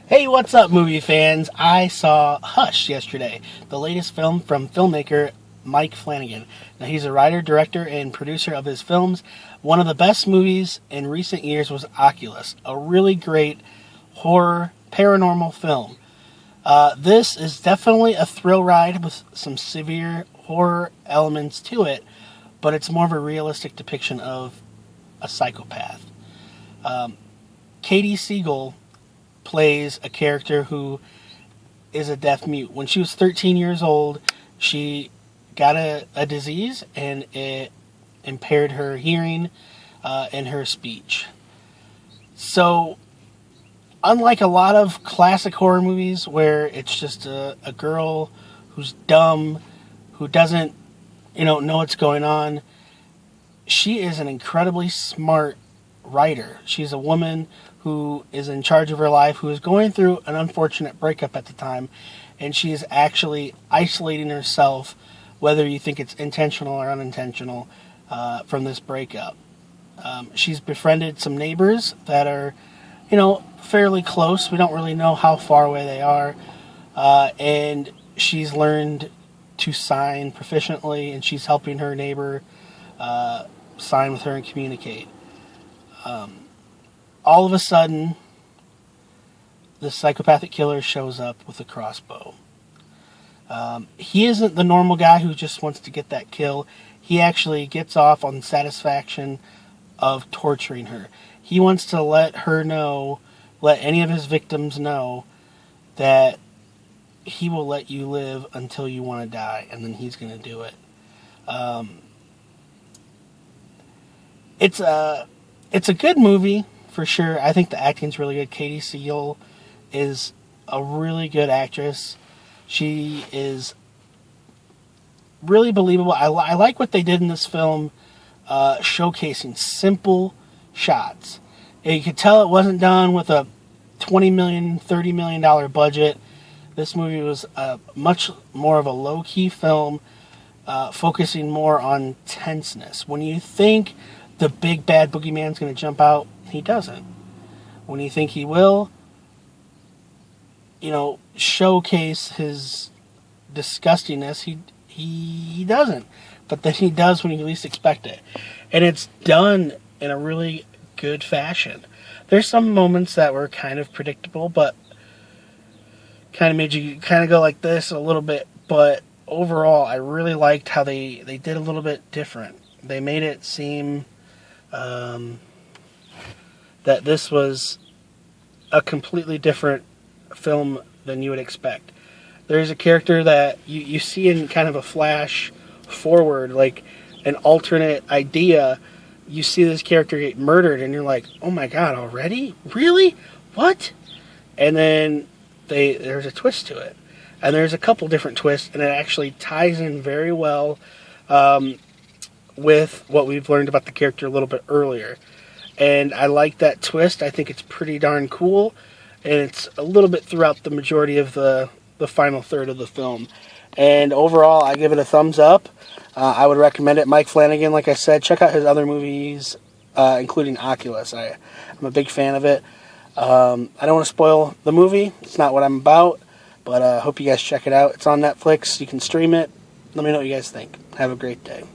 Hey, what's up, movie fans? I saw Hush yesterday, the latest film from filmmaker Mike Flanagan. Now, he's a writer, director, and producer of his films. One of the best movies in recent years was Oculus, a really great horror, paranormal film. This is definitely a thrill ride with some severe horror elements to it, but it's more of a realistic depiction of a psychopath. Katie Siegel plays a character who is a deaf mute. When she was 13 years old, she got a disease and it impaired her hearing and her speech. So, unlike a lot of classic horror movies where it's just a girl who's dumb, who doesn't, know what's going on, she is an incredibly smart writer. She's a woman who is in charge of her life, who is going through an unfortunate breakup at the time, and she is actually isolating herself, whether you think it's intentional or unintentional, from this breakup. She's befriended some neighbors that are, fairly close. We don't really know how far away they are, and she's learned to sign proficiently, and she's helping her neighbor sign with her and communicate. All of a sudden, the psychopathic killer shows up with a crossbow. He isn't the normal guy who just wants to get that kill. He actually gets off on the satisfaction of torturing her. He wants to let any of his victims know that he will let you live until you want to die, and then he's going to do it. It's a good movie. For sure. I think the acting's really good. Katie Siegel is a really good actress. She is really believable. I like what they did in this film, showcasing simple shots. And you could tell it wasn't done with a $20 million, $30 million budget. This movie was much more of a low-key film, focusing more on tenseness. When you think the big bad boogeyman's going to jump out, he doesn't. When you think he will, showcase his disgustingness, he doesn't. But then he does when you least expect it. And it's done in a really good fashion. There's some moments that were kind of predictable, but kind of made you kind of go like this a little bit. But overall, I really liked how they did a little bit different. They made it seem that this was a completely different film than you would expect. There's a character that you see in kind of a flash forward, like an alternate idea. You see this character get murdered, and you're like, oh my god, already? Really? What? And then there's a twist to it. And there's a couple different twists, and it actually ties in very well with what we've learned about the character a little bit earlier. And I like that twist. I think it's pretty darn cool. And it's a little bit throughout the majority of the final third of the film. And overall, I give it a thumbs up. I would recommend it. Mike Flanagan, like I said, check out his other movies, including Oculus. I'm a big fan of it. I don't want to spoil the movie. It's not what I'm about. But I hope you guys check it out. It's on Netflix. You can stream it. Let me know what you guys think. Have a great day.